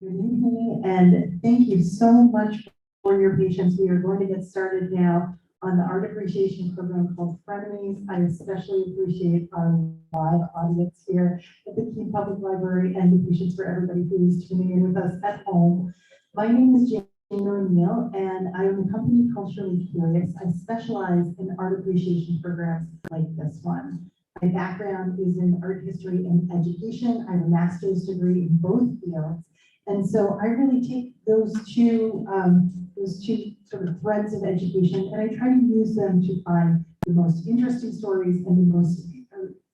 Good evening, and thank you so much for your patience. We are going to get started now on the art appreciation program called Frenemies. I especially appreciate our live audience here at the Keene Public Library and the patience for everybody who is tuning in with us at home. My name is Jane Oneail, and I am a company culturally curious. I specialize in art appreciation programs like this one. My background is in art history and education. I have a master's degree in both fields. And so I really take those two sort of threads of education, and I try to use them to find the most interesting stories and the most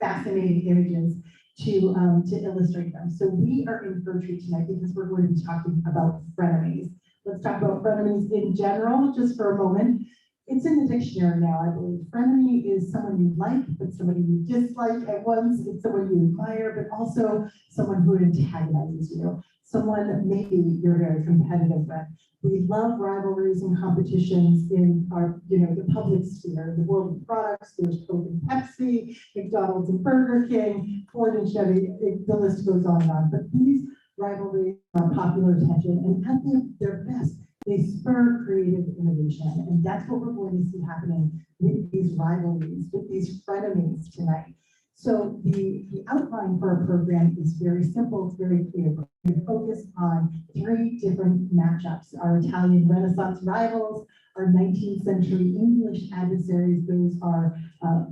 fascinating images to illustrate them. So we are in for a treat tonight because we're going to be talking about frenemies. Let's talk about frenemies in general, just for a moment. It's in the dictionary now, I believe. Frenemy is someone you like, but somebody you dislike at once. It's someone you admire, but also someone who antagonizes you. Someone maybe you're very competitive with. We love rivalries and competitions in our, the public sphere, the world of products. There's Coke and Pepsi, McDonald's and Burger King, Ford and Chevy. The list goes on and on. But these rivalries are popular attention, and at their best, they spur creative innovation. And that's what we're going to see happening with these rivalries, with these frenemies tonight. So the outline for our program is very simple, it's very clear. We're going to focus on 3 different matchups: our Italian Renaissance rivals, our 19th century English adversaries, those are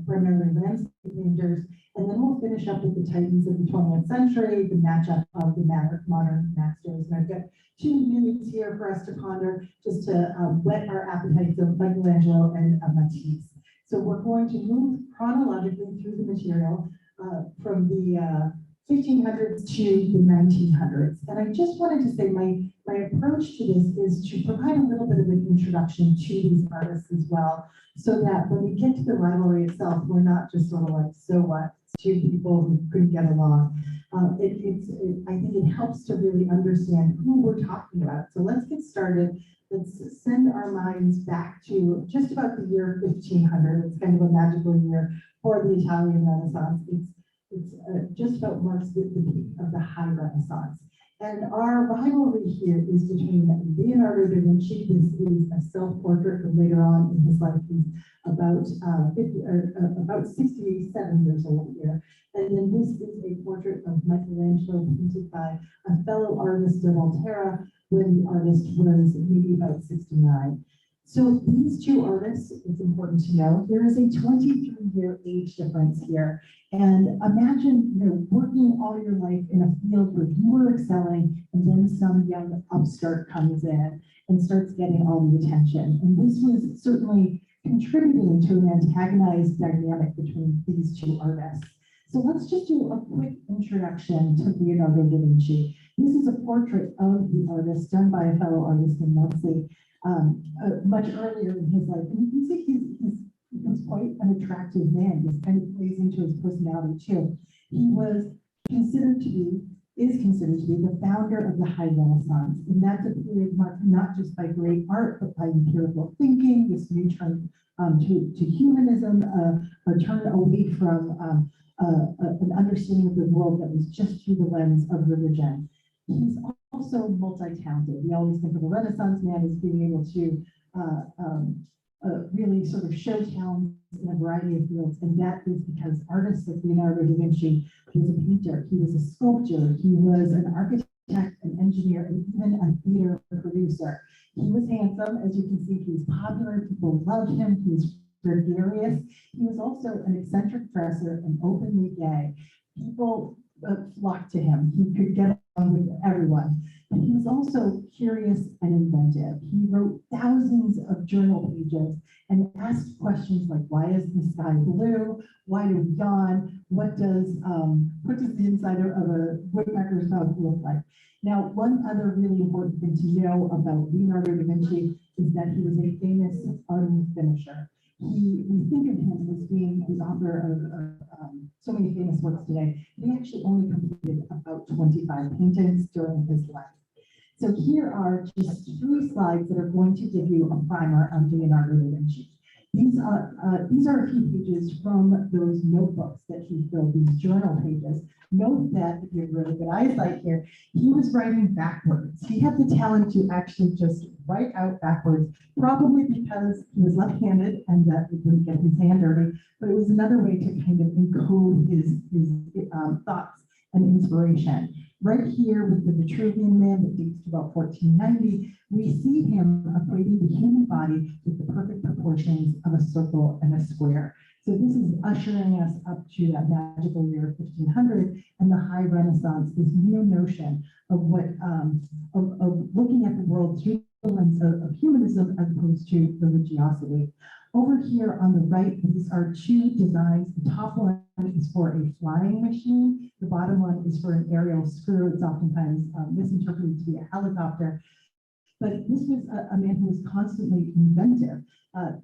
primarily landscape painters, and then we'll finish up with the titans of the 20th century, the matchup of the modern masters. And I've got 2 nudes here for us to ponder, just to whet our appetites of Michelangelo and Matisse. So we're going to move chronologically through the material from the 1500s to the 1900s. And I just wanted to say my approach to this is to provide a little bit of an introduction to these artists as well, so that when we get to the rivalry itself, we're not just sort of like, so what, 2 people who couldn't get along. I think it helps to really understand who we're talking about. So let's get started. Let's send our minds back to just about the year 1500. It's kind of a magical year for the Italian Renaissance. It's just about marks the peak of the High Renaissance. And our rivalry here is between Leonardo da Vinci. This is a self-portrait from later on in his life. He's about 67 years old here. And then this is a portrait of Michelangelo painted by a fellow artist of Volterra when the artist was maybe about 69. So these 2 artists, it's important to know, there is a 23-year age difference here. And imagine, working all your life in a field where you were excelling, and then some young upstart comes in and starts getting all the attention. And this was certainly contributing to an antagonized dynamic between these 2 artists. So let's just do a quick introduction to Leonardo da Vinci. This is a portrait of the artist done by a fellow artist in Matisse much earlier in his life. And you can see he's quite an attractive man. This kind of plays into his personality too. He is considered to be the founder of the High Renaissance. And that's a period marked not just by great art, but by empirical thinking, this new turn to humanism, a turn away from an understanding of the world that was just through the lens of religion. He's also multi-talented. We always think of a Renaissance man as being able to really sort of show talents in a variety of fields, and that is because artists like Leonardo da Vinci, he was a painter, he was a sculptor, he was an architect, an engineer, and even a theater producer. He was handsome, as you can see. He was popular, people loved him, he was gregarious. He was also an eccentric dresser and openly gay. People flocked to him. He could get along with everyone. And he was also curious and inventive. He wrote thousands of journal pages and asked questions like, why is the sky blue? Why do we yawn? What does the inside of a woodpecker's mouth look like? Now, one other really important thing to know about Leonardo da Vinci is that he was a famous unfinisher. We think of him as being the author of so many famous works today. He actually only completed about 25 paintings during his life. So here are just 3 slides that are going to give you a primer on Leonardo da Vinci. These are a few pages from those notebooks that he filled, these journal pages. Note that, if you have really good eyesight here, he was writing backwards. He had the talent to actually just write out backwards, probably because he was left-handed and that he wouldn't get his hand dirty, but it was another way to kind of encode his thoughts and inspiration. Right here with the Vitruvian Man that dates to about 1490, we see him equating the human body with the perfect proportions of a circle and a square. So this is ushering us up to that magical year of 1500 and the High Renaissance, this new notion of what of looking at the world through the lens of humanism as opposed to religiosity. Over here on the right, these are two designs. The top one is for a flying machine. The bottom one is for an aerial screw. It's oftentimes misinterpreted to be a helicopter. But this was a man who was constantly inventive,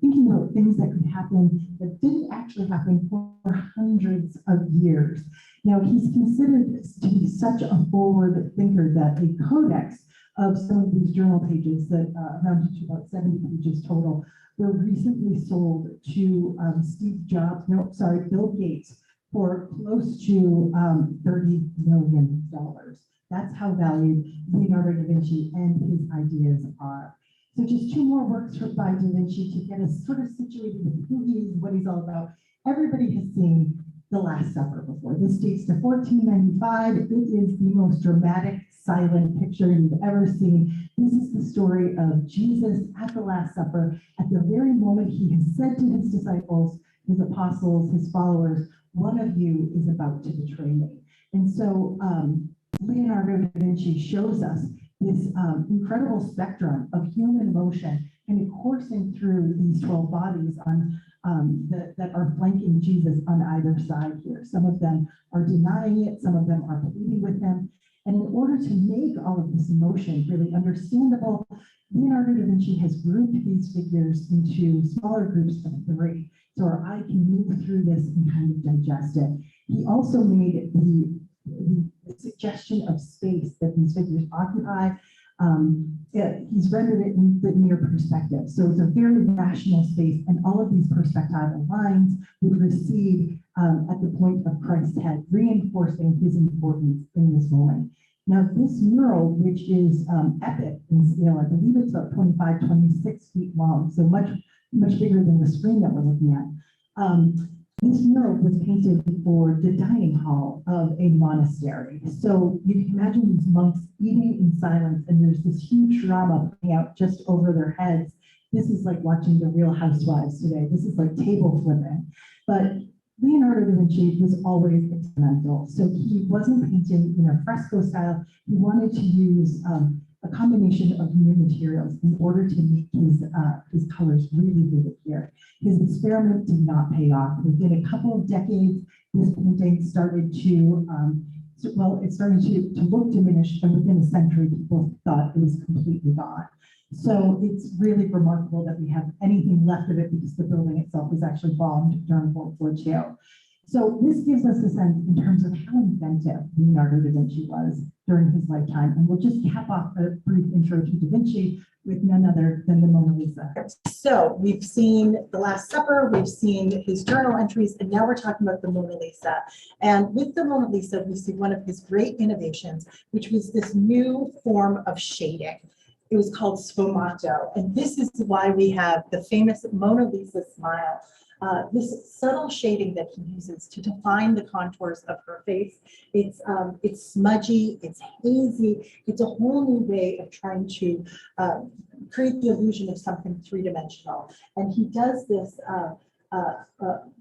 thinking about things that could happen that didn't actually happen for hundreds of years. Now, he's considered to be such a forward thinker that a codex of some of these journal pages that amounted to about 70 pages total were recently sold to Bill Gates for close to $30 million. That's how valued Leonardo da Vinci and his ideas are. So just two more works by da Vinci to get us sort of situated with who he is and what he's all about. Everybody has seen The Last Supper before. This dates to 1495. It is the most dramatic silent picture you've ever seen. This is the story of Jesus at the Last Supper. At the very moment he has said to his disciples, his apostles, his followers, one of you is about to betray me. And so Leonardo da Vinci shows us this incredible spectrum of human emotion and coursing through these 12 bodies on that are flanking Jesus on either side here. Some of them are denying it, some of them are pleading with him. And in order to make all of this emotion really understandable, Leonardo da Vinci has grouped these figures into smaller groups of 3, so our eye can move through this and kind of digest it. He also made the suggestion of space that these figures occupy. He's rendered it in the near perspective. So it's a very rational space, and all of these perspectival lines would recede at the point of Christ's head, reinforcing his importance in this moment. Now, this mural, which is epic in scale, I believe it's about 25, 26 feet long, so much bigger than the screen that we're looking at. This mural was painted for the dining hall of a monastery. So you can imagine these monks eating in silence, and there's this huge drama playing out just over their heads. This is like watching The Real Housewives today. This is like table flipping. But Leonardo da Vinci was always experimental. So he wasn't painting in a fresco style. He wanted to use a combination of new materials in order to make his colors really vivid here. His experiment did not pay off. Within a couple of decades, this painting started to, it started to look diminished, and within a century, people thought it was completely gone. So it's really remarkable that we have anything left of it because the building itself was actually bombed during World War II. So this gives us a sense in terms of how inventive Leonardo da Vinci was during his lifetime. And we'll just cap off a brief intro to da Vinci with none other than the Mona Lisa. So we've seen The Last Supper, we've seen his journal entries, and now we're talking about the Mona Lisa. And with the Mona Lisa, we see one of his great innovations, which was this new form of shading. It was called sfumato. And this is why we have the famous Mona Lisa smile. This subtle shading that he uses to define the contours of her face. It's smudgy, it's hazy, it's a whole new way of trying to create the illusion of something three-dimensional. And he does this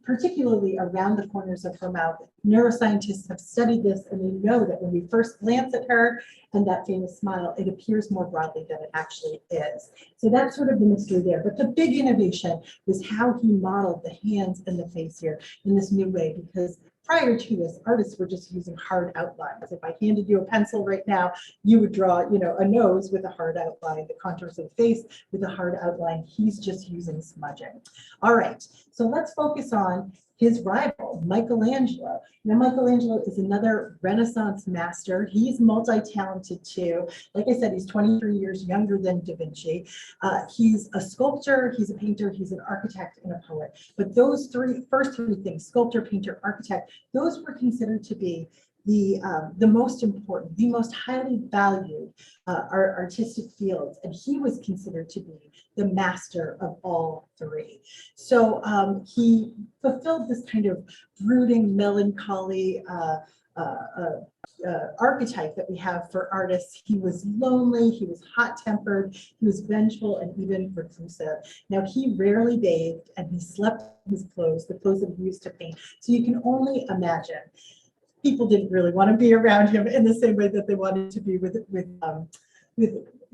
particularly around the corners of her mouth. Neuroscientists have studied this, and they know that when we first glance at her and that famous smile, it appears more broadly than it actually is. So that's sort of the mystery there. But the big innovation was how he modeled the hands and the face here in this new way, because prior to this, artists were just using hard outlines. If I handed you a pencil right now, you would draw, a nose with a hard outline, the contours of the face with a hard outline. He's just using smudging. All right, so let's focus on his rival, Michelangelo. Now, Michelangelo is another Renaissance master. He's multi-talented too. Like I said, he's 23 years younger than Da Vinci. He's a sculptor, he's a painter, he's an architect, and a poet. But those first three things, sculptor, painter, architect, those were considered to be the most important, the most highly valued artistic fields, and he was considered to be the master of all three. So he fulfilled this kind of brooding, melancholy archetype that we have for artists. He was lonely, he was hot-tempered, he was vengeful, and even reclusive. Now, he rarely bathed, and he slept in his clothes, the clothes that he used to paint. So you can only imagine people didn't really want to be around him in the same way that they wanted to be with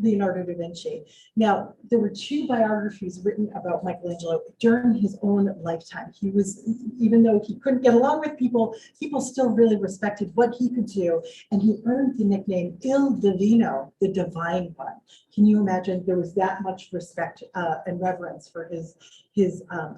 Leonardo da Vinci. Now, there were two biographies written about Michelangelo during his own lifetime. He was, even though he couldn't get along with people, people still really respected what he could do, and he earned the nickname Il Divino, the Divine One. Can you imagine? There was that much respect and reverence for his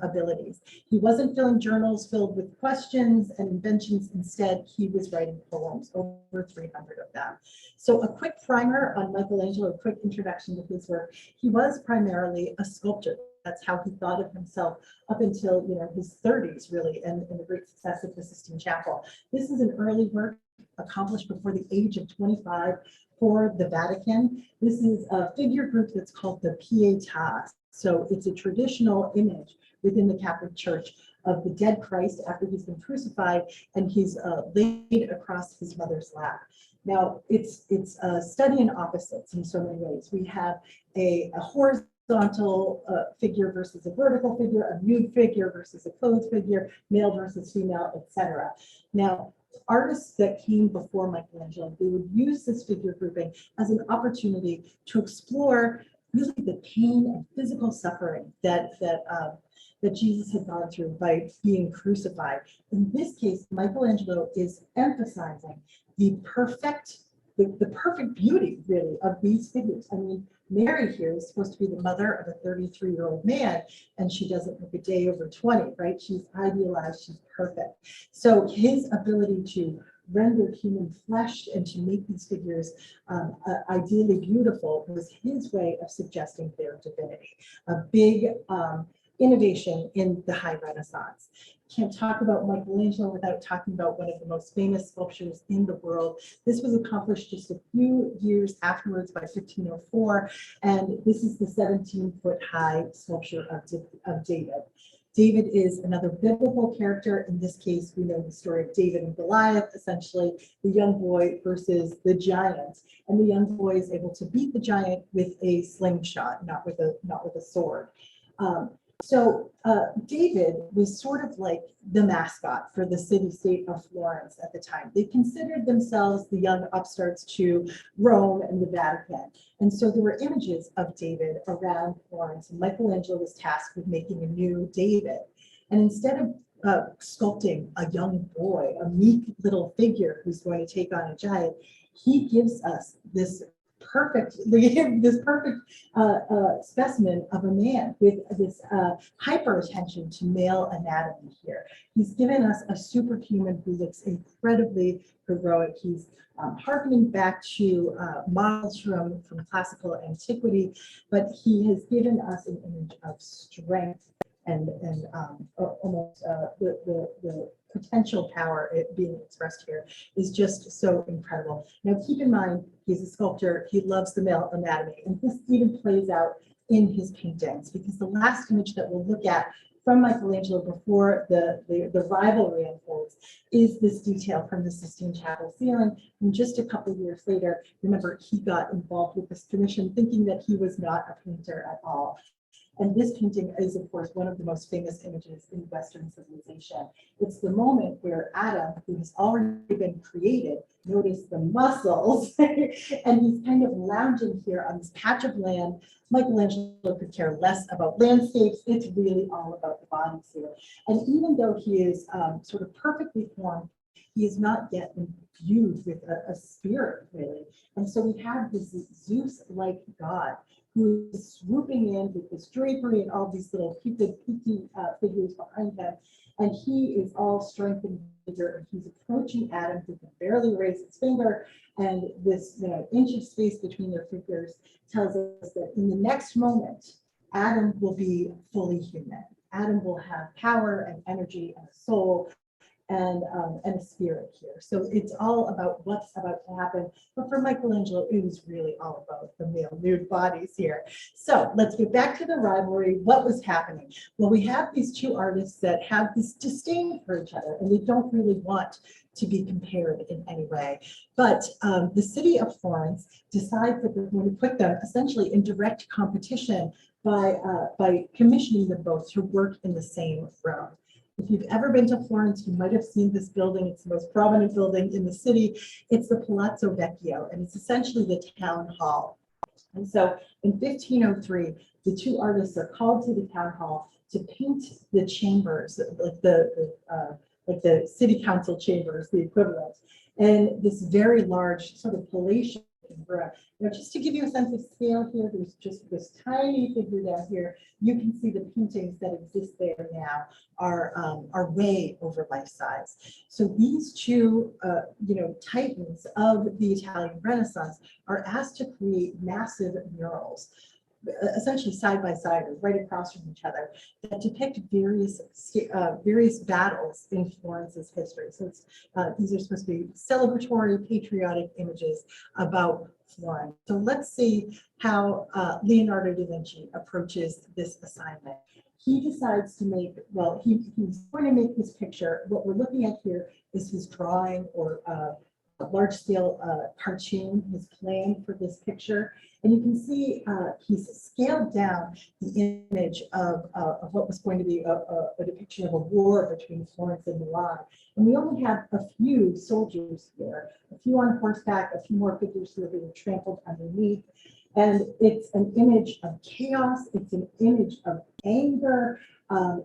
abilities. He wasn't filling journals filled with questions and inventions. Instead, he was writing poems, over 300 of them. So a quick primer on Michelangelo, a quick introduction to his work. He was primarily a sculptor. That's how he thought of himself up until his 30s, really, and the great success of the Sistine Chapel. This is an early work accomplished before the age of 25 for the Vatican. This is a figure group that's called the Pietas. So it's a traditional image within the Catholic Church of the dead Christ after he's been crucified, and he's laid across his mother's lap. Now, it's a study in opposites in so many ways. We have a horizontal figure versus a vertical figure, a nude figure versus a clothed figure, male versus female, etc. Now, artists that came before Michelangelo, they would use this figure grouping as an opportunity to explore really the pain and physical suffering that Jesus had gone through by being crucified. In this case, Michelangelo is emphasizing the perfect beauty, really, of these figures. I mean, Mary here is supposed to be the mother of a 33-year-old man, and she doesn't look a day over 20, right? She's idealized, she's perfect. So his ability to render human flesh and to make these figures ideally beautiful was his way of suggesting their divinity. A big innovation in the High Renaissance. Can't talk about Michelangelo without talking about one of the most famous sculptures in the world. This was accomplished just a few years afterwards by 1504, and this is the 17-foot high sculpture of David. David is another biblical character. In this case, we know the story of David and Goliath, essentially the young boy versus the giant. And the young boy is able to beat the giant with a slingshot, not with a sword. So David was sort of like the mascot for the city-state of Florence at the time. They considered themselves the young upstarts to Rome and the Vatican. And so there were images of David around Florence, and Michelangelo was tasked with making a new David. And instead of sculpting a young boy, a meek little figure who's going to take on a giant, he gives us this perfect specimen of a man with this hyper attention to male anatomy here. He's given us a superhuman who looks incredibly heroic. He's harkening back to models from classical antiquity, but he has given us an image of strength and almost the potential power being expressed here is just so incredible. Now, keep in mind, he's a sculptor. He loves the male anatomy, and this even plays out in his paintings, because the last image that we'll look at from Michelangelo before the rivalry unfolds is this detail from the Sistine Chapel ceiling. And just a couple of years later, remember, he got involved with this commission thinking that he was not a painter at all. And this painting is, of course, one of the most famous images in Western civilization. It's the moment where Adam, who has already been created, notice the muscles, and he's kind of lounging here on this patch of land. Michelangelo could care less about landscapes. It's really all about the bodies here. And even though he is sort of perfectly formed, he is not yet imbued with a spirit, really. And so we have this Zeus-like god who is swooping in with this drapery and all these little cupid figures behind him. And he is all strength and vigor, and he's approaching Adam, who can barely raise his finger. And this, inch of space between their figures tells us that in the next moment, Adam will be fully human. Adam will have power and energy and a soul and a spirit here. So it's all about what's about to happen. But for Michelangelo, it was really all about the male nude bodies here. So let's get back to the rivalry. What was happening? Well, we have these two artists that have this disdain for each other, and they don't really want to be compared in any way. But the city of Florence decides that they're going to put them essentially in direct competition by commissioning them both to work in the same room. If you've ever been to Florence, you might have seen this building. It's the most prominent building in the city. It's the Palazzo Vecchio, and it's essentially the town hall. And so in 1503, the two artists are called to the town hall to paint the chambers, like the city council chambers, the equivalent, and this very large sort of palatial room. Now, just to give you a sense of scale here, there's just this tiny figure down here. You can see the paintings that exist there now are way over life size. So these two, titans of the Italian Renaissance are asked to create massive murals, essentially side by side or right across from each other, that depict various battles in Florence's history. So these are supposed to be celebratory, patriotic images about Florence. So let's see how Leonardo da Vinci approaches this assignment. He decides to make, he's going to make this picture. What we're looking at here is his drawing or large-scale cartoon, his plan for this picture. And you can see he's scaled down the image of what was going to be a depiction of a war between Florence and Milan. And we only have a few soldiers here, a few on horseback, a few more figures who are being trampled underneath. And it's an image of chaos. It's an image of anger.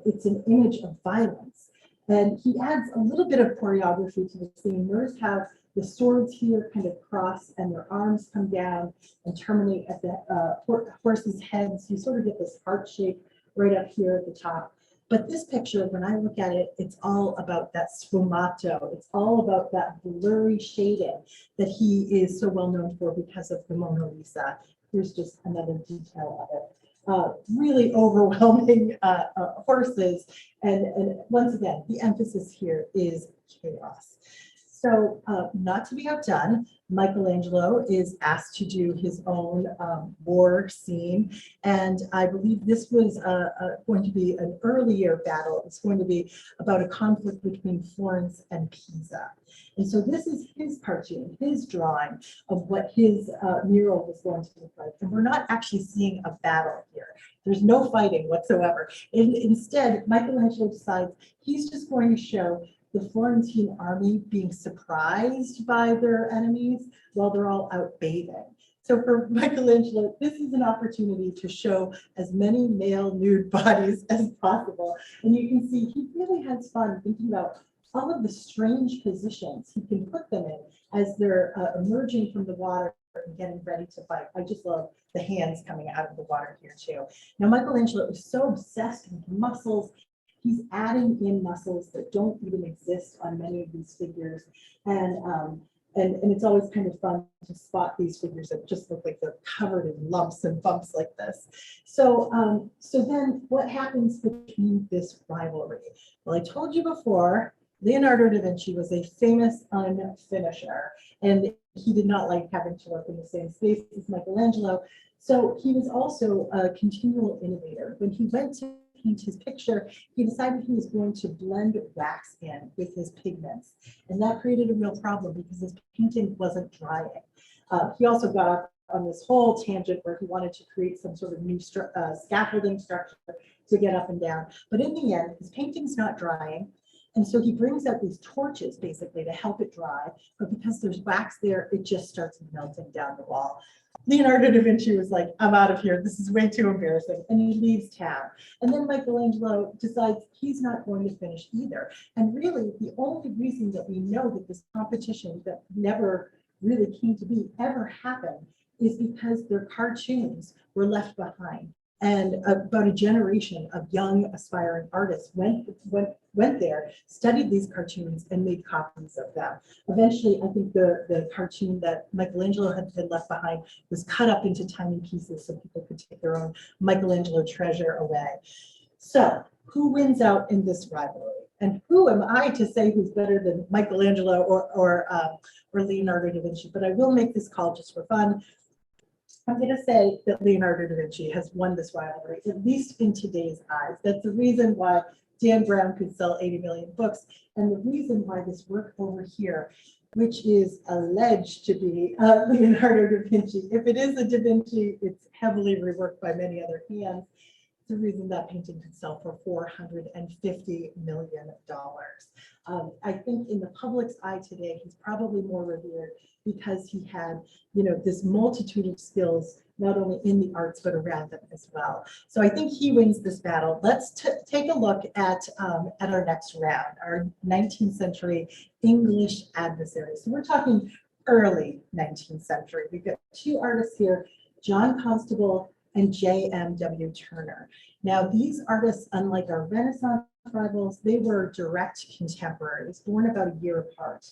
It's an image of violence. And he adds a little bit of choreography to the scene. Notice how the swords here kind of cross and their arms come down and terminate at the horse's heads. You sort of get this heart shape right up here at the top. But this picture, when I look at it, it's all about that sfumato. It's all about that blurry shading that he is so well known for because of the Mona Lisa. Here's just another detail of it. Really overwhelming horses. And once again, the emphasis here is chaos. So not to be outdone, Michelangelo is asked to do his own war scene. And I believe this was going to be an earlier battle. It's going to be about a conflict between Florence and Pisa. And so this is his cartoon, his drawing of what his mural was going to look like. And we're not actually seeing a battle here. There's no fighting whatsoever. Instead, Michelangelo decides he's just going to show the Florentine army being surprised by their enemies while they're all out bathing. So for Michelangelo, this is an opportunity to show as many male nude bodies as possible. And you can see he really has fun thinking about all of the strange positions he can put them in as they're emerging from the water and getting ready to fight. I just love the hands coming out of the water here too. Now, Michelangelo is so obsessed with muscles. He's adding in muscles that don't even exist on many of these figures. And it's always kind of fun to spot these figures that just look like they're covered in lumps and bumps like this. So then what happens between this rivalry? Well, I told you before, Leonardo da Vinci was a famous unfinisher, and he did not like having to work in the same space as Michelangelo. So he was also a continual innovator. When he went to paint his picture, he decided he was going to blend wax in with his pigments. And that created a real problem because his painting wasn't drying. He also got up on this whole tangent where he wanted to create some sort of new scaffolding structure to get up and down. But in the end, his painting's not drying. And so he brings out these torches basically to help it dry. But because there's wax there, it just starts melting down the wall. Leonardo da Vinci was like, I'm out of here. This is way too embarrassing. And he leaves town. And then Michelangelo decides he's not going to finish either. And really, the only reason that we know that this competition that never really came to be ever happened is because their cartoons were left behind. And about a generation of young aspiring artists went there, studied these cartoons, and made copies of them. Eventually, I think the cartoon that Michelangelo had left behind was cut up into tiny pieces so people could take their own Michelangelo treasure away. So who wins out in this rivalry? And who am I to say who's better than Michelangelo or Leonardo da Vinci? But I will make this call just for fun. I'm going to say that Leonardo da Vinci has won this rivalry, at least in today's eyes. That's the reason why Dan Brown could sell 80 million books, and the reason why this work over here, which is alleged to be Leonardo da Vinci, if it is a da Vinci, it's heavily reworked by many other hands. The reason that painting could sell for $450 million. I think in the public's eye today, he's probably more revered because he had, this multitude of skills, not only in the arts, but around them as well. So I think he wins this battle. Let's take a look at our next round, our 19th century English adversaries. So we're talking early 19th century. We've got two artists here, John Constable and J.M.W. Turner. Now, these artists, unlike our Renaissance rivals, they were direct contemporaries, born about a year apart.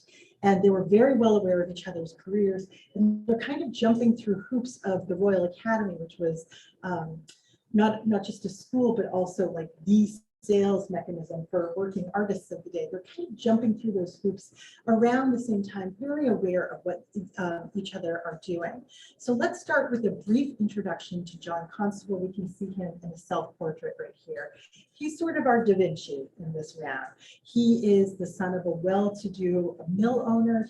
And they were very well aware of each other's careers. And they're kind of jumping through hoops of the Royal Academy, which was not just a school, but also like the sales mechanism for working artists of the day. They're kind of jumping through those hoops around the same time, very aware of what each other are doing. So let's start with a brief introduction to John Constable. We can see him in a self-portrait right here. He's sort of our Da Vinci in this round. He is the son of a well-to-do mill owner.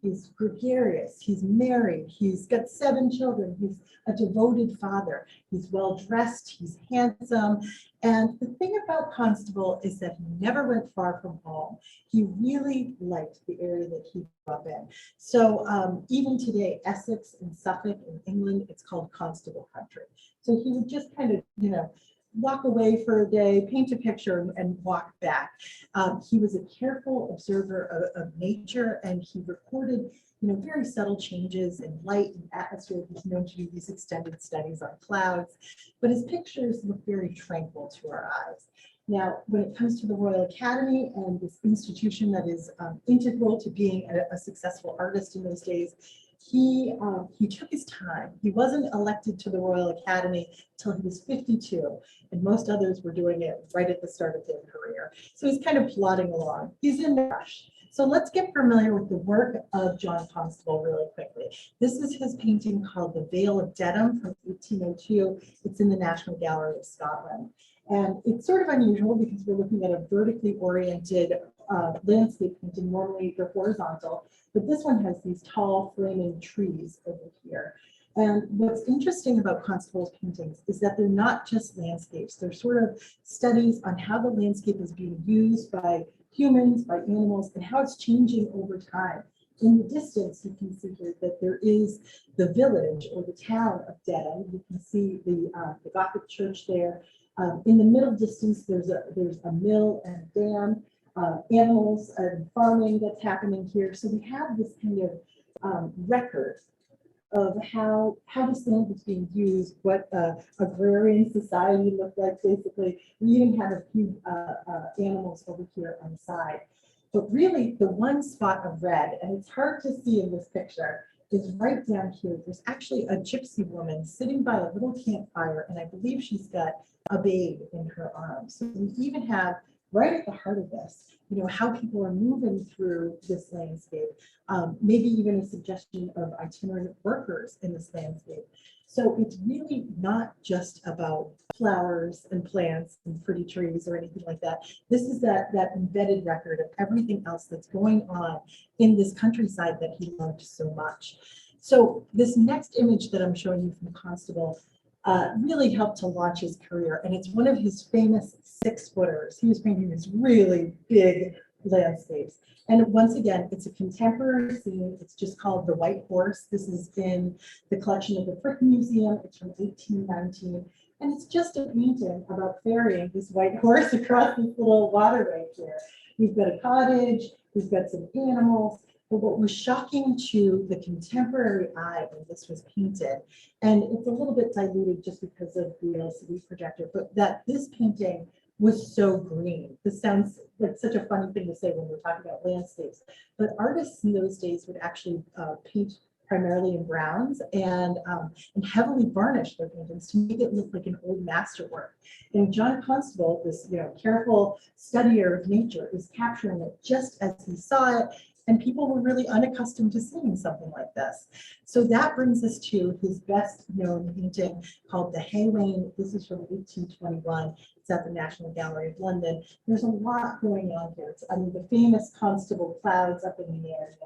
He's gregarious, he's married, he's got 7 children, he's a devoted father, he's well-dressed, he's handsome. And the thing about Constable is that he never went far from home. He really liked the area that he grew up in. So even today, Essex and Suffolk in England, it's called Constable country. So he would just kind of, walk away for a day, paint a picture, and walk back. He was a careful observer of nature, and he recorded, very subtle changes in light and atmosphere. He's known to do these extended studies on clouds, but his pictures look very tranquil to our eyes. Now, when it comes to the Royal Academy and this institution that is integral to being a successful artist in those days, he took his time. He wasn't elected to the Royal Academy till he was 52, and most others were doing it right at the start of their career. So he's kind of plodding along. He's in a rush. So let's get familiar with the work of John Constable really quickly. This is his painting called The Vale of Dedham from 1802. It's in the National Gallery of Scotland. And it's sort of unusual because we're looking at a vertically oriented landscape painting. Normally they're horizontal, but this one has these tall flaming trees over here. And what's interesting about Constable's paintings is that they're not just landscapes. They're sort of studies on how the landscape is being used by humans, by animals, and how it's changing over time. In the distance, you can see here that there is the village or the town of Dedham. You can see the Gothic church there. In the middle distance, there's a mill and a dam, animals and farming that's happening here. So we have this kind of record of how this land was being used, what agrarian society looked like, basically. We even have a few animals over here on the side. But really, the one spot of red, and it's hard to see in this picture, is right down here. There's actually a gypsy woman sitting by a little campfire, and I believe she's got a babe in her arms. So we even have, right at the heart of this, how people are moving through this landscape, maybe even a suggestion of itinerant workers in this landscape. So it's really not just about flowers and plants and pretty trees or anything like that. This is that embedded record of everything else that's going on in this countryside that he loved so much. So this next image that I'm showing you from Constable really helped to launch his career, and it's one of his famous 6-footers. He was painting these really big landscapes. And once again, it's a contemporary scene. It's just called The White Horse. This is in the collection of the Currier Museum. It's from 1819. And it's just a painting about ferrying this white horse across this little waterway here. We've got a cottage, we've got some animals, But what was shocking to the contemporary eye when this was painted, and it's a little bit diluted just because of the LCD projector, but that this painting was so green. This sounds like such a funny thing to say when we're talking about landscapes, but artists in those days would actually paint primarily in browns and heavily varnish their paintings to make it look like an old masterwork. And John Constable, this careful studier of nature, is capturing it just as he saw it, and people were really unaccustomed to seeing something like this. So that brings us to his best known painting called The Hay Wain. This is from 1821. It's at the National Gallery of London. There's a lot going on here. I mean, the famous Constable clouds up in the air,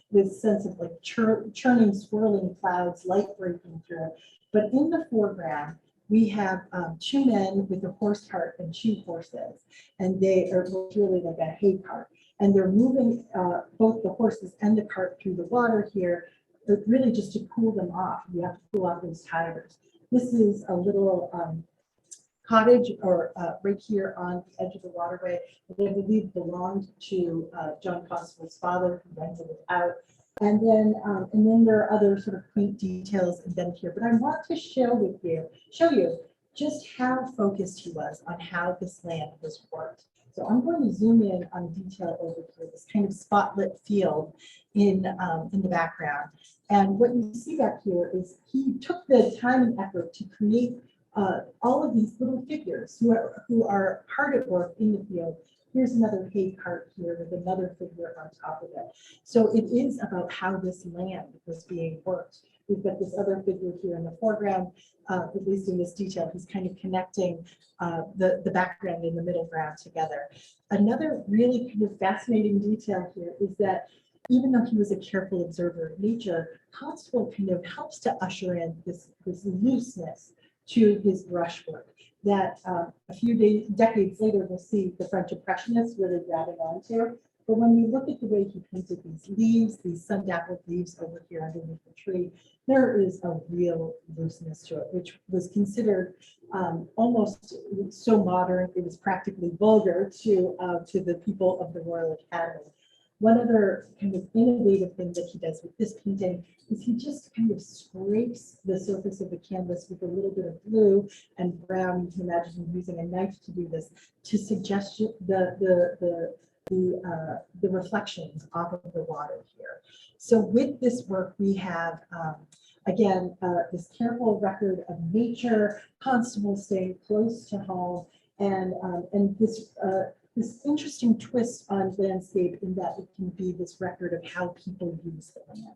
this sense of like churning, swirling clouds, light breaking through. But in the foreground, we have two men with a horse cart and two horses, and they are really like a hay cart. And they're moving both the horses and the cart through the water here, but really just to cool them off. You have to cool off those tires. This is a little cottage or right here on the edge of the waterway that I believe belonged to John Constable's father, who rented it out. And then there are other sort of quaint details embedded here. But I want to show you just how focused he was on how this land was worked. So I'm going to zoom in on detail over here, this kind of spotlit field in the background. And what you see back here is he took the time and effort to create all of these little figures who are hard at work in the field. Here's another hay cart here with another figure on top of it. So it is about how this land was being worked. We've got this other figure here in the foreground, at least in this detail. He's kind of connecting the background and the middle ground together. Another really kind of fascinating detail here is that even though he was a careful observer of nature, Constable kind of helps to usher in this looseness to his brushwork that a few decades later we'll see the French Impressionists really grabbing onto. But when we look at the way he painted these leaves, these sun-dappled leaves over here underneath the tree, there is a real looseness to it, which was considered almost so modern, it was practically vulgar to the people of the Royal Academy. One other kind of innovative thing that he does with this painting is he just kind of scrapes the surface of the canvas with a little bit of blue and brown. You can imagine him using a knife to do this to suggest the reflections off of the water here. So with this work, we have, again, this careful record of nature, Constable staying close to home, and this interesting twist on landscape in that it can be this record of how people use the land.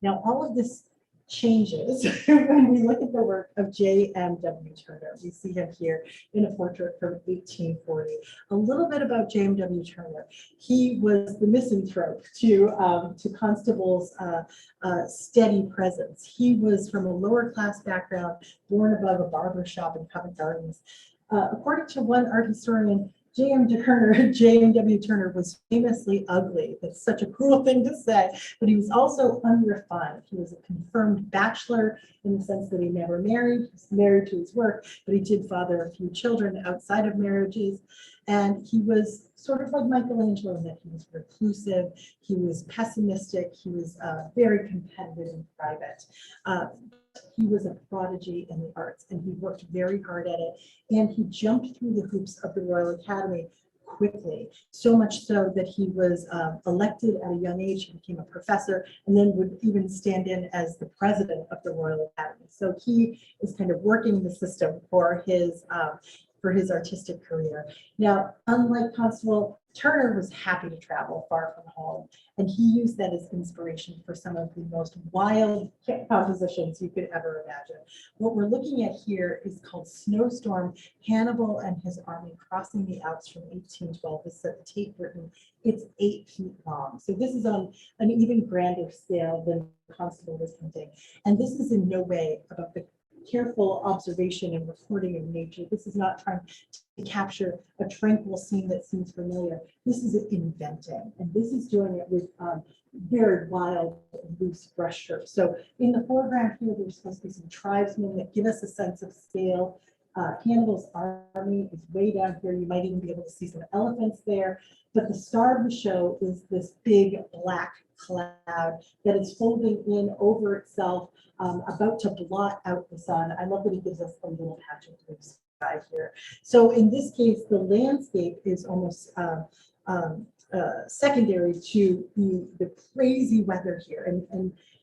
Now, all of this changes when we look at the work of J.M.W. Turner. We see him here in a portrait from 1840. A little bit about J.M.W. Turner. He was the misanthrope to Constable's steady presence. He was from a lower class background, born above a barber shop in Covent Gardens. According to one art historian, J.M.W. Turner was famously ugly. That's such a cruel thing to say, but he was also unrefined. He was a confirmed bachelor in the sense that he never married. He was married to his work, but he did father a few children outside of marriages. And he was sort of like Michelangelo in that he was reclusive, he was pessimistic, he was very competitive in private. He was a prodigy in the arts and he worked very hard at it, and he jumped through the hoops of the Royal Academy quickly, so much so that he was elected at a young age. He became a professor and then would even stand in as the president of the Royal Academy. So he is kind of working the system for his artistic career. Now, unlike Constable, Turner was happy to travel far from home, and he used that as inspiration for some of the most wild compositions you could ever imagine. What we're looking at here is called Snowstorm, Hannibal and His Army Crossing the Alps from 1812. This is at Tate Britain. It's 8 feet long. So this is on an even grander scale than Constable was painting. And this is in no way about the careful observation and recording of nature. This is not trying to capture a tranquil scene that seems familiar. This is inventing, and this is doing it with very wild, loose brush strokes. So in the foreground here, there's supposed to be some tribesmen that give us a sense of scale. Hannibal's army is way down here. You might even be able to see some elephants there. But the star of the show is this big black cloud that is folding in over itself, about to blot out the sun. I love that he gives us a little patch of blue sky here. So in this case, the landscape is almost secondary to the crazy weather here.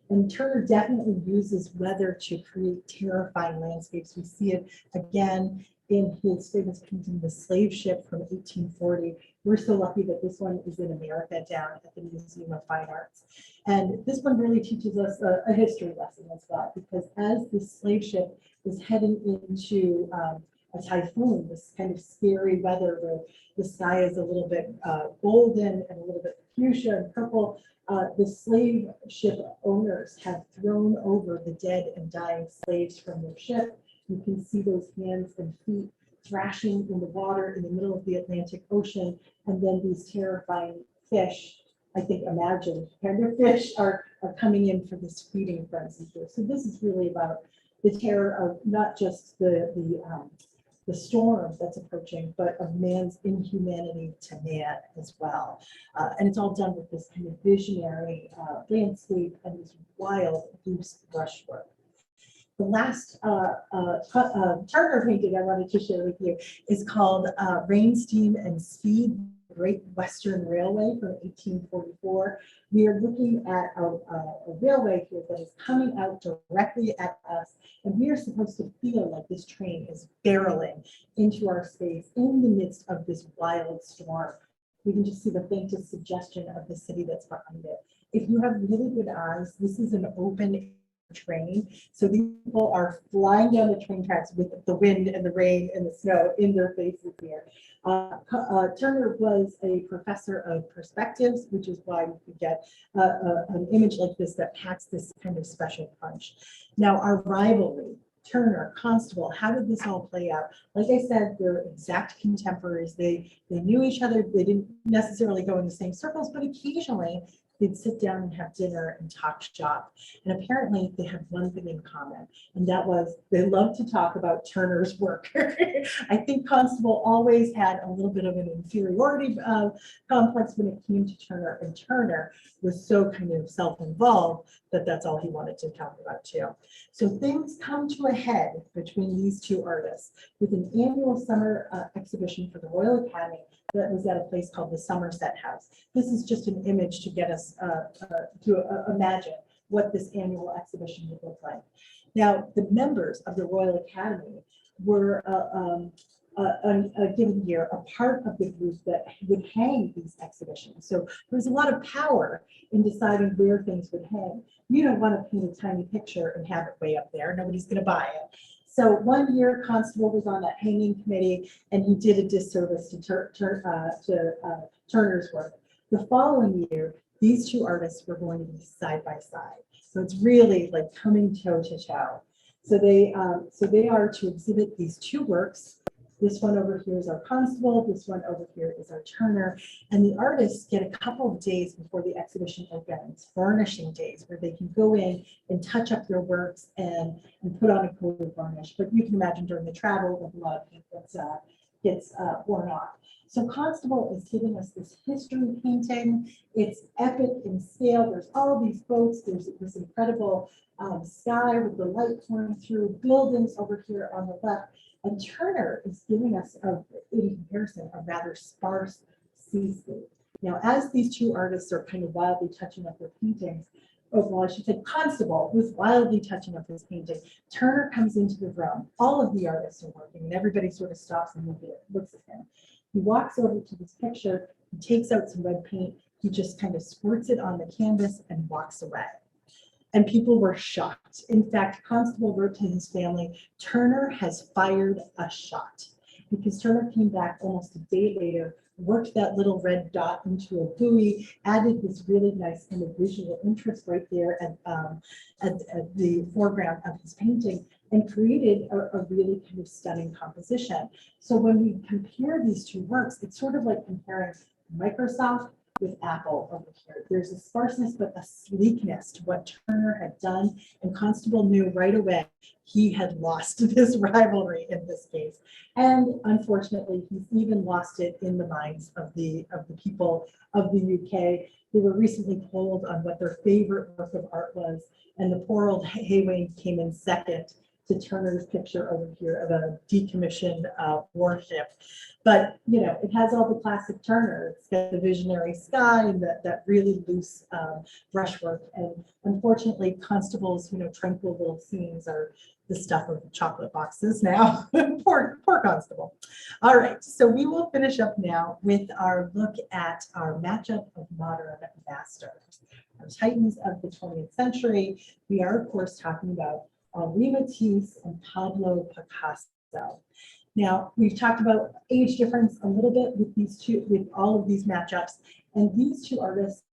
And Turner definitely uses weather to create terrifying landscapes. We see it again in his famous painting, The Slave Ship from 1840. We're so lucky that this one is in America down at the Museum of Fine Arts. And this one really teaches us a history lesson as well, because as the slave ship is heading into a typhoon, this kind of scary weather where the sky is a little bit golden and a little bit fuchsia and purple, the slave ship owners have thrown over the dead and dying slaves from their ship. You can see those hands and feet thrashing in the water in the middle of the Atlantic Ocean, and then these terrifying fish, I think imagined kind of fish, are coming in for this feeding frenzy here. So this is really about the terror of not just the storm that's approaching, but of man's inhumanity to man as well. And it's all done with this kind of visionary landscape and this wild loose brushwork. The last Turner painting I wanted to share with you is called Rain, Steam, and Speed, Great Western Railway from 1844. We are looking at a railway here that is coming out directly at us, and we are supposed to feel like this train is barreling into our space in the midst of this wild storm. We can just see the faintest suggestion of the city that's behind it. If you have really good eyes, this is an open train. So these people are flying down the train tracks with the wind and the rain and the snow in their faces here. Turner was a professor of perspectives, which is why you could get an image like this that packs this kind of special punch. Now, our rivalry, Turner, Constable, how did this all play out? Like I said, they're exact contemporaries. They knew each other. They didn't necessarily go in the same circles, but occasionally they'd sit down and have dinner and talk shop. And apparently they had one thing in common, and that was they loved to talk about Turner's work. I think Constable always had a little bit of an inferiority complex when it came to Turner, and Turner was so kind of self-involved that that's all he wanted to talk about too. So things come to a head between these two artists with an annual summer exhibition for the Royal Academy that was at a place called the Somerset House. This is just an image to get us to imagine what this annual exhibition would look like. Now, the members of the Royal Academy were a given year a part of the group that would hang these exhibitions. So there was a lot of power in deciding where things would hang. You don't want to paint a tiny picture and have it way up there. Nobody's going to buy it. So one year, Constable was on that hanging committee, and he did a disservice to Turner's work. The following year, these two artists were going to be side by side. So it's really like coming toe to toe. So they are to exhibit these two works. This one over here is our Constable. This one over here is our Turner. And the artists get a couple of days before the exhibition opens, furnishing days, where they can go in and touch up their works and put on a coat of varnish. But you can imagine during the travel, with a lot of paint gets worn off. So Constable is giving us this history painting. It's epic in scale. There's all of these boats. There's this incredible sky with the light pouring through, buildings over here on the left. And Turner is giving us, in comparison, a rather sparse seascape. Now, as these two artists are kind of wildly touching up their paintings, well, I should say Constable was wildly touching up his painting. Turner comes into the room. All of the artists are working, and everybody sort of stops and looks at him. He walks over to this picture, he takes out some red paint, he just kind of squirts it on the canvas and walks away. And people were shocked. In fact, Constable wrote to his family, Turner has fired a shot, because Turner came back almost a day later, worked that little red dot into a buoy, added this really nice kind of visual interest right there at the foreground of his painting, and created a really kind of stunning composition. So when we compare these two works, it's sort of like comparing Microsoft with apple over here. There's a sparseness, but a sleekness to what Turner had done. And Constable knew right away he had lost this rivalry in this case. And unfortunately, he's even lost it in the minds of the people of the UK. They were recently polled on what their favorite work of art was, and the poor old Hayway came in second to Turner's picture over here of a decommissioned warship. But, you know, it has all the classic Turner. It's got the visionary sky and that really loose brushwork. And unfortunately, Constable's, you know, tranquil little scenes are the stuff of chocolate boxes now. poor Constable. All right, so we will finish up now with our look at our matchup of modern masters, our titans of the 20th century. We are, of course, talking about Henri Matisse and Pablo Picasso. Now, we've talked about age difference a little bit with these two, with all of these matchups, and these two artists,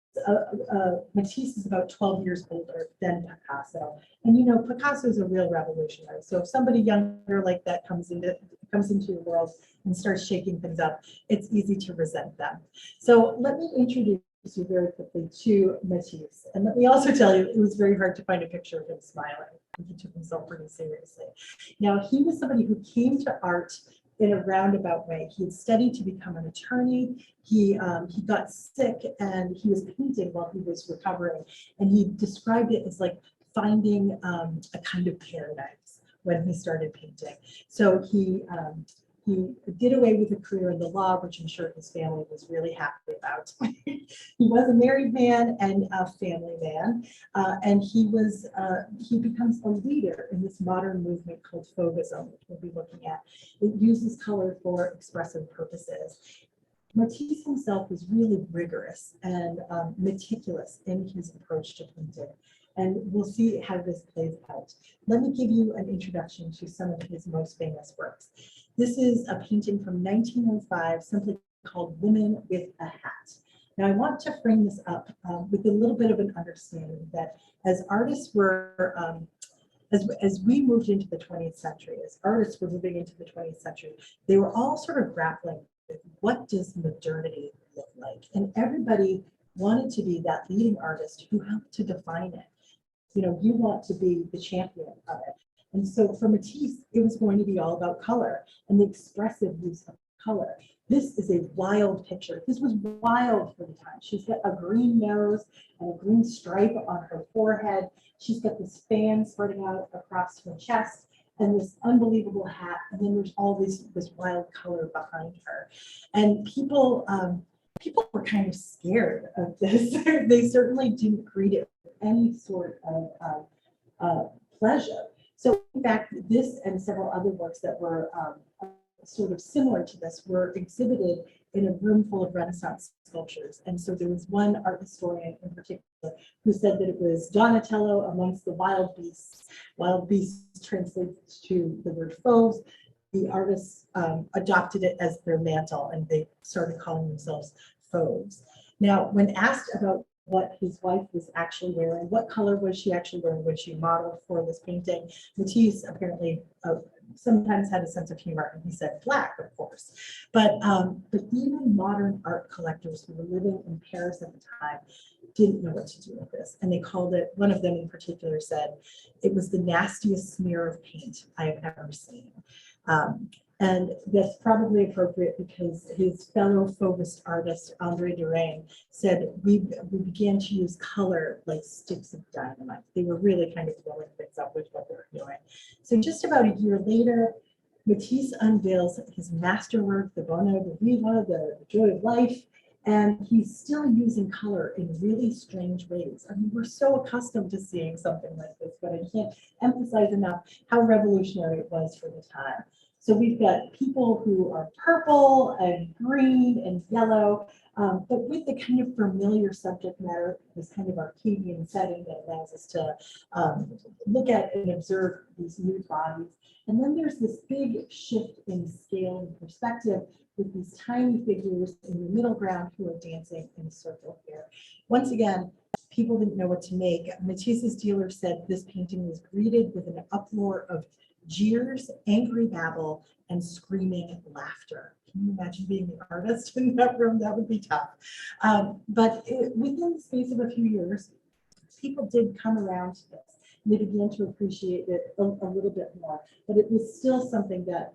Matisse is about 12 years older than Picasso. And you know, Picasso is a real revolutionary. So if somebody younger like that comes into your world and starts shaking things up, it's easy to resent them. So let me introduce you very quickly to Matisse. And let me also tell you, it was very hard to find a picture of him smiling. He took himself pretty seriously. Now, he was somebody who came to art in a roundabout way. He had studied to become an attorney. He got sick and he was painting while he was recovering. And he described it as like finding a kind of paradise when he started painting. So he did away with a career in the law, which I'm sure his family was really happy about. He was a married man and a family man, and he becomes a leader in this modern movement called Fauvism, which we'll be looking at. It uses color for expressive purposes. Matisse himself was really rigorous and meticulous in his approach to painting. And we'll see how this plays out. Let me give you an introduction to some of his most famous works. This is a painting from 1905, simply called Woman with a Hat. Now, I want to frame this up with a little bit of an understanding that as artists were, as we moved into the 20th century, as artists were moving into the 20th century, they were all sort of grappling with what does modernity look like? And everybody wanted to be that leading artist who helped to define it. You know, you want to be the champion of it. And so for Matisse, it was going to be all about color and the expressive use of color. This is a wild picture. This was wild for the time. She's got a green nose and a green stripe on her forehead. She's got this fan spreading out across her chest and this unbelievable hat. And then there's all this wild color behind her. And people were kind of scared of this. They certainly didn't greet it with any sort of pleasure. So in fact, this and several other works that were sort of similar to this were exhibited in a room full of Renaissance sculptures. And so there was one art historian in particular who said that it was Donatello amongst the wild beasts. Wild beasts translates to the word fauves. The artists adopted it as their mantle and they started calling themselves fauves. Now, when asked about what his wife was actually wearing, what color was she actually wearing when she modeled for this painting, Matisse apparently sometimes had a sense of humor, and he said black, of course. But even modern art collectors who were living in Paris at the time didn't know what to do with this. And they called it, one of them in particular said, it was the nastiest smear of paint I have ever seen. And that's probably appropriate because his fellow Fauvist artist, André Derain, said, we began to use color like sticks of dynamite. They were really kind of blowing things up with what they were doing. So just about a year later, Matisse unveils his masterwork, the Bonheur de Vivre, the Joy of Life, and he's still using color in really strange ways. I mean, we're so accustomed to seeing something like this, but I can't emphasize enough how revolutionary it was for the time. So we've got people who are purple and green and yellow, but with the kind of familiar subject matter, this kind of Arcadian setting that allows us to look at and observe these new bodies. And then there's this big shift in scale and perspective with these tiny figures in the middle ground who are dancing in a circle here. Once again, people didn't know what to make. Matisse's dealer said this painting was greeted with an uproar of jeers, angry babble, and screaming laughter. Can you imagine being the artist in that room? That would be tough. Within the space of a few years, people did come around to this. And they began to appreciate it a little bit more, but it was still something that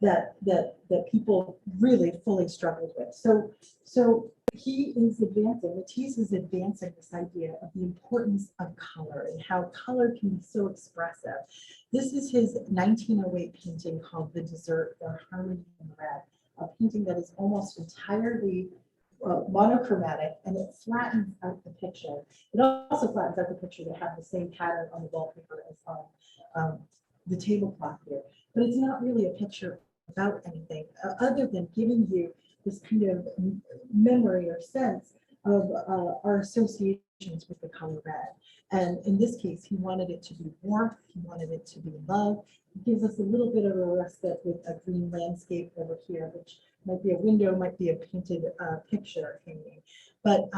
that people really fully struggled with. So he is advancing, Matisse is advancing this idea of the importance of color and how color can be so expressive. This is his 1908 painting called The Dessert, or Harmony in Red, a painting that is almost entirely monochromatic, and it flattens out the picture. It also flattens out the picture that have the same pattern on the wallpaper as on the tablecloth here. But it's not really a picture about anything other than giving you this kind of memory or sense of our associations with the color red. And in this case, he wanted it to be warmth, he wanted it to be love. It gives us a little bit of a respite with a green landscape over here, which might be a window, might be a painted picture hanging. But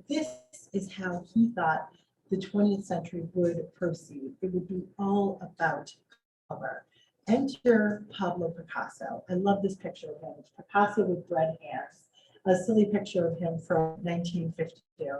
this is how he thought the 20th century would proceed. It would be all about color. Enter Pablo Picasso. I love this picture of him. It's Picasso with red hands, a silly picture of him from 1952.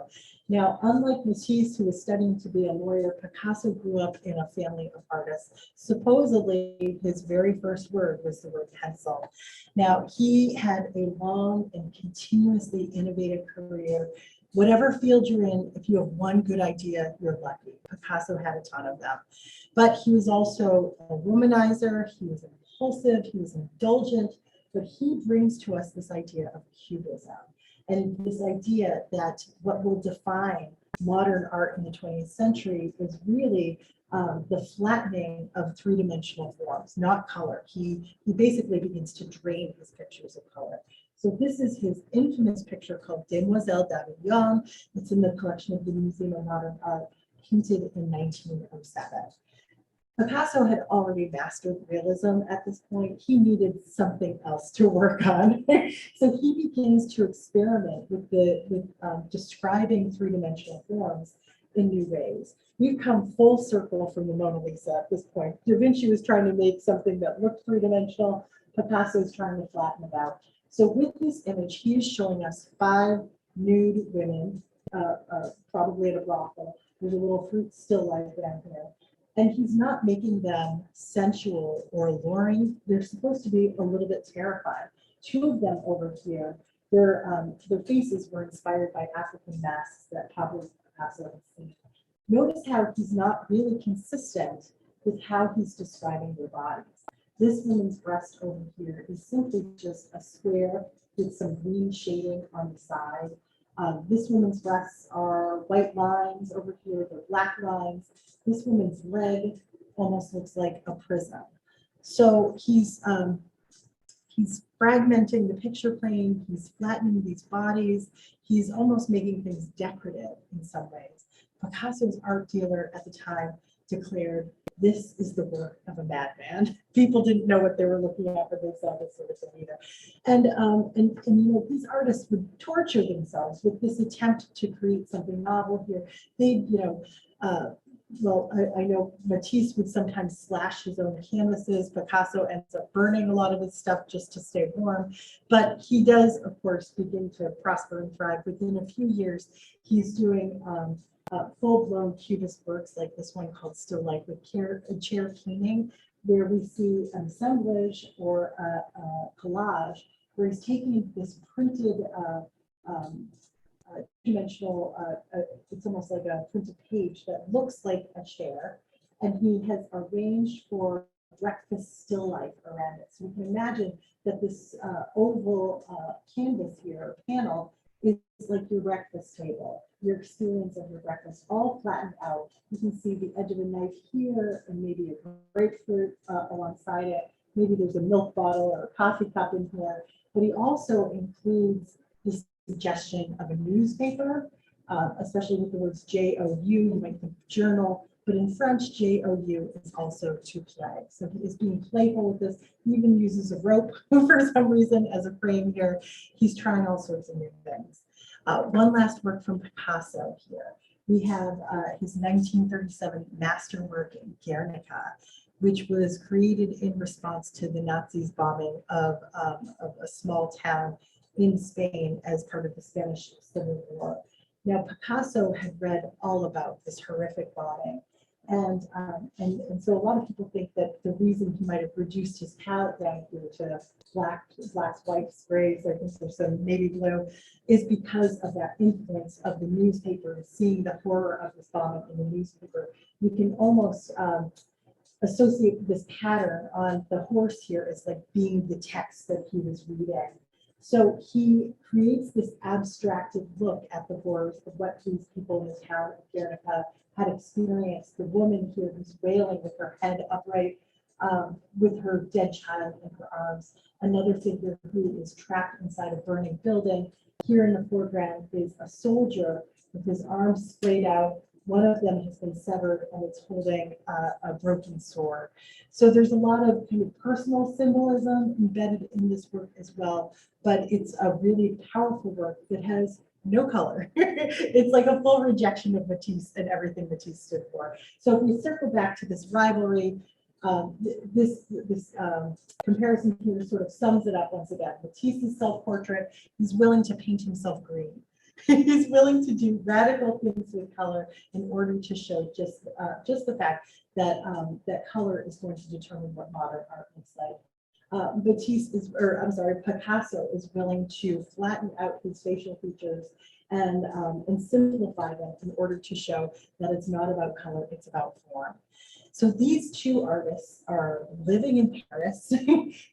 Now, unlike Matisse, who was studying to be a lawyer, Picasso grew up in a family of artists. Supposedly, his very first word was the word pencil. Now, he had a long and continuously innovative career. Whatever field you're in, if you have one good idea, you're lucky. Picasso had a ton of them. But he was also a womanizer, he was impulsive, he was indulgent, but he brings to us this idea of cubism. And this idea that what will define modern art in the 20th century is really the flattening of three-dimensional forms, not color. He basically begins to drain his pictures of color. So this is his infamous picture called Demoiselle d'Avignon. It's in the collection of the Museum of Modern Art, painted in 1907. Picasso had already mastered realism at this point. He needed something else to work on. So he begins to experiment with describing three-dimensional forms in new ways. We've come full circle from the Mona Lisa at this point. Da Vinci was trying to make something that looked three-dimensional. Picasso is trying to flatten it out. So with this image, he is showing us 5 nude women, probably at a brothel. There's a little fruit still life down here. And he's not making them sensual or alluring. They're supposed to be a little bit terrifying. 2 of them over here, their faces were inspired by African masks that Pablo Picasso had seen. Notice how he's not really consistent with how he's describing their bodies. This woman's breast over here is simply just a square with some green shading on the side. This woman's breasts are white lines over here, they're black lines. This woman's leg almost looks like a prism. So he's fragmenting the picture plane, he's flattening these bodies, he's almost making things decorative in some ways. Picasso's art dealer at the time declared, "This is the work of a madman." People didn't know what they were looking at, but they saw this sort of thing either. And you know, these artists would torture themselves with this attempt to create something novel here. They, you know, I know Matisse would sometimes slash his own canvases. Picasso ends up burning a lot of his stuff just to stay warm. But he does, of course, begin to prosper and thrive. Within a few years, he's doing full-blown cubist works like this one called Still Life with chair cleaning, where we see an assemblage or a collage where he's taking this printed dimensional, it's almost like a printed page that looks like a chair, and he has arranged for breakfast still life around it. So we can imagine that this oval canvas here, panel, is like your breakfast table, your experience of your breakfast, all flattened out. You can see the edge of a knife here, and maybe a grapefruit alongside it. Maybe there's a milk bottle or a coffee cup in here, but he also includes this suggestion of a newspaper, especially with the words J-O-U, you might think journal, but in French, J-O-U is also to play. So he is being playful with this. He even uses a rope for some reason as a frame here. He's trying all sorts of new things. One last work from Picasso here. We have his 1937 masterwork, Guernica. which was created in response to the Nazis' bombing of a small town in Spain as part of the Spanish Civil War. Now, Picasso had read all about this horrific bombing. And so a lot of people think that the reason he might have reduced his palette down here to blacks, whites, grays, I think there's some navy blue, is because of that influence of the newspaper, seeing the horror of this bombing in the newspaper. You can almost associate this pattern on the horse here as like being the text that he was reading. So he creates this abstracted look at the horrors of what these people in the town of Guernica had experienced. The woman here who's wailing with her head upright, with her dead child in her arms. Another figure who is trapped inside a burning building. Here in the foreground is a soldier with his arms splayed out. One of them has been severed and it's holding a broken sword. So there's a lot of kind of personal symbolism embedded in this work as well, but it's a really powerful work that has no color. It's like a full rejection of Matisse and everything Matisse stood for. So if we circle back to this rivalry, this comparison here sort of sums it up once again. Matisse's self-portrait, he's willing to paint himself green. He's willing to do radical things with color in order to show just the fact that that color is going to determine what modern art looks like. Picasso is willing to flatten out his facial features and simplify them in order to show that it's not about color, it's about form. So these two artists are living in Paris.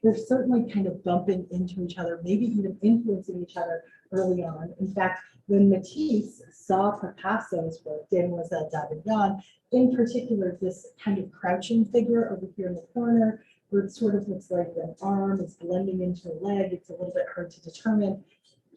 They're certainly kind of bumping into each other, maybe even influencing each other early on. In fact, when Matisse saw Picasso's work, Demoiselle d'Avignon, in particular, this kind of crouching figure over here in the corner, where it sort of looks like an arm is blending into a leg, it's a little bit hard to determine.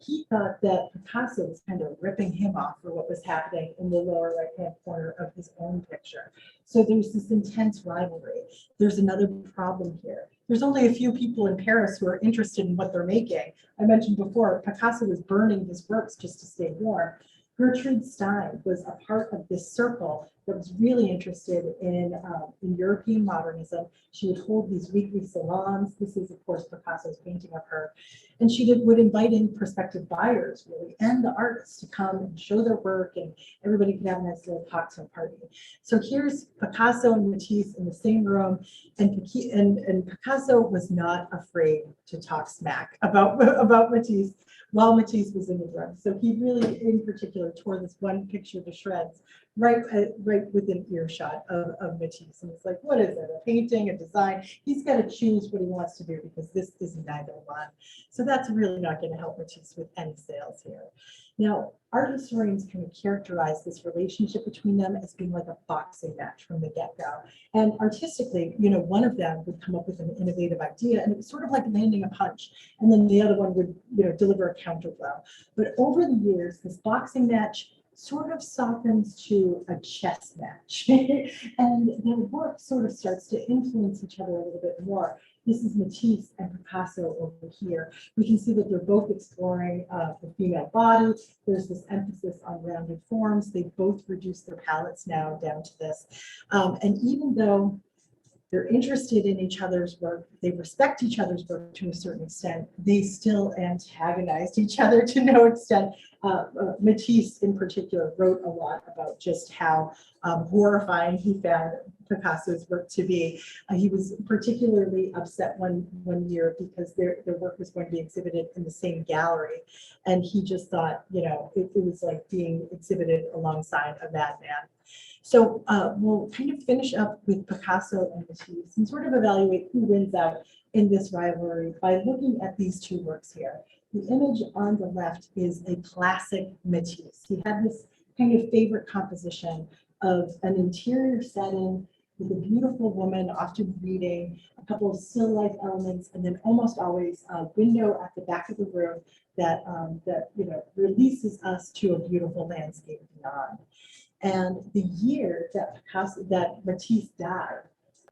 He thought that Picasso was kind of ripping him off for what was happening in the lower right-hand corner of his own picture. So there's this intense rivalry. There's another problem here. There's only a few people in Paris who are interested in what they're making. I mentioned before, Picasso was burning his works just to stay warm. Gertrude Stein was a part of this circle that was really interested in European modernism. She would hold these weekly salons. This is, of course, Picasso's painting of her. And she would invite in prospective buyers, really, and the artists to come and show their work, and everybody could have a nice little cocktail party. So here's Picasso and Matisse in the same room, and Picasso was not afraid to talk smack about Matisse while Matisse was in the room. So he really, in particular, tore this one picture to shreds right within earshot of Matisse. And it's like, what is it? A painting, a design? He's got to choose what he wants to do because this is neither one. So that's really not going to help Matisse with any sales here. Now, art historians kind of characterize this relationship between them as being like a boxing match from the get-go. And artistically, one of them would come up with an innovative idea, and it was sort of like landing a punch, and then the other one would, deliver a counter blow. But over the years, this boxing match sort of softens to a chess match, and their work sort of starts to influence each other a little bit more. This is Matisse and Picasso over here. We can see that they're both exploring the female body. There's this emphasis on rounded forms. They both reduce their palettes now down to this. And even though they're interested in each other's work, they respect each other's work to a certain extent, they still antagonized each other to no extent. Matisse in particular wrote a lot about just how horrifying he found Picasso's work to be. He was particularly upset one year because their work was going to be exhibited in the same gallery, and he just thought, it was like being exhibited alongside a madman. So we'll kind of finish up with Picasso and Matisse and sort of evaluate who wins out in this rivalry by looking at these two works here. The image on the left is a classic Matisse. He had this kind of favorite composition of an interior setting with a beautiful woman often reading, a couple of still life elements, and then almost always a window at the back of the room that releases us to a beautiful landscape beyond. And the year that Matisse died,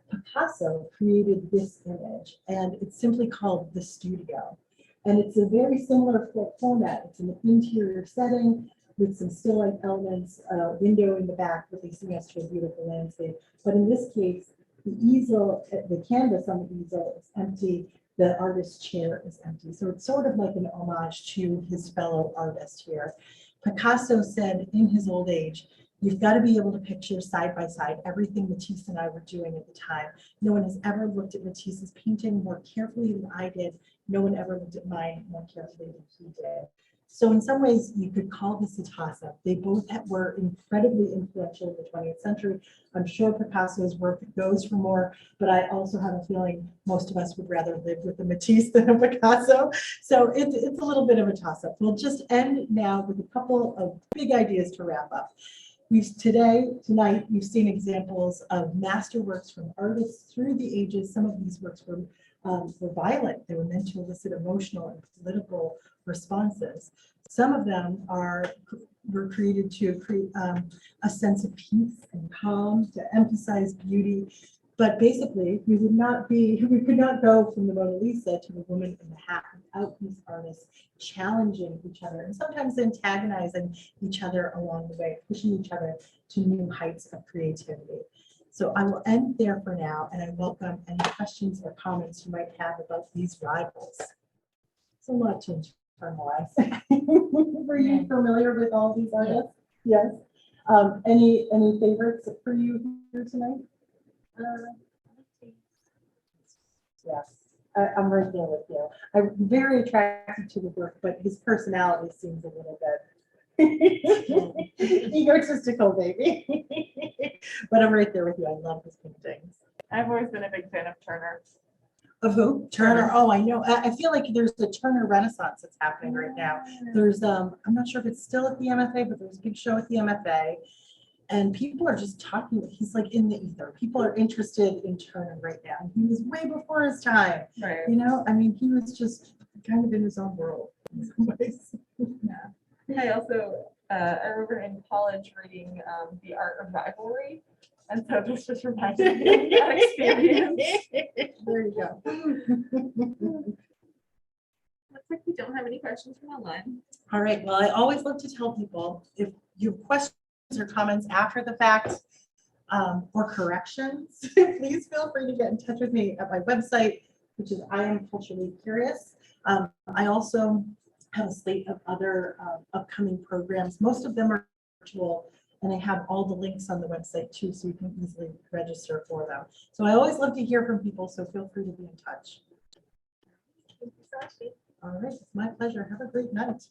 Picasso created this image, and it's simply called The Studio. And it's a very similar format. It's an interior setting with some still life elements, a window in the back releasing us to a beautiful landscape. But in this case, The easel, the canvas on the easel is empty. The artist's chair is empty. So it's sort of like an homage to his fellow artist here. Picasso said in his old age, you've got to be able to picture side by side everything Matisse and I were doing at the time. No one has ever looked at Matisse's painting more carefully than I did. No one ever looked at mine more carefully than he did. So in some ways, you could call this a toss-up. They both were incredibly influential in the 20th century. I'm sure Picasso's work goes for more, but I also have a feeling most of us would rather live with a Matisse than a Picasso. So it's a little bit of a toss-up. We'll just end now with a couple of big ideas to wrap up. Tonight, we've seen examples of masterworks from artists through the ages. Some of these works were violent. They were meant to elicit emotional and political responses. Some of them were created to create a sense of peace and calm, to emphasize beauty. But basically, we could not go from the Mona Lisa to the Woman in the Hat without these artists challenging each other and sometimes antagonizing each other along the way, pushing each other to new heights of creativity. So I will end there for now, and I welcome any questions or comments you might have about these rivals. It's a lot to internalize. Were you familiar with all these artists? Yes. Any favorites for you here tonight? Yes, I'm right there with you. I'm very attracted to the work, but his personality seems a little bit egotistical, maybe. But I'm right there with you. I love his paintings. I've always been a big fan of Turner. Of who? Turner. Oh, I know. I feel like there's a Turner Renaissance that's happening right now. There's I'm not sure if it's still at the MFA, but there's a big show at the MFA. And people are just talking, he's like in the ether. People are interested in Turner right now. He was way before his time. Right. You know, I mean, he was just kind of in his own world in some ways. Yeah. I also, I remember in college reading The Art of Rivalry. And so this just reminded me of that experience. There you go. Looks like we don't have any questions from online. All right. Well, I always love to tell people if you have questions or comments after the fact or corrections, please feel free to get in touch with me at my website, which is I Am Culturally Curious. I also have a slate of other upcoming programs. Most of them are virtual, and I have all the links on the website too, so you can easily register for them. So I always love to hear from people, so feel free to be in touch. Thank you so much. All right, it's my pleasure. Have a great night.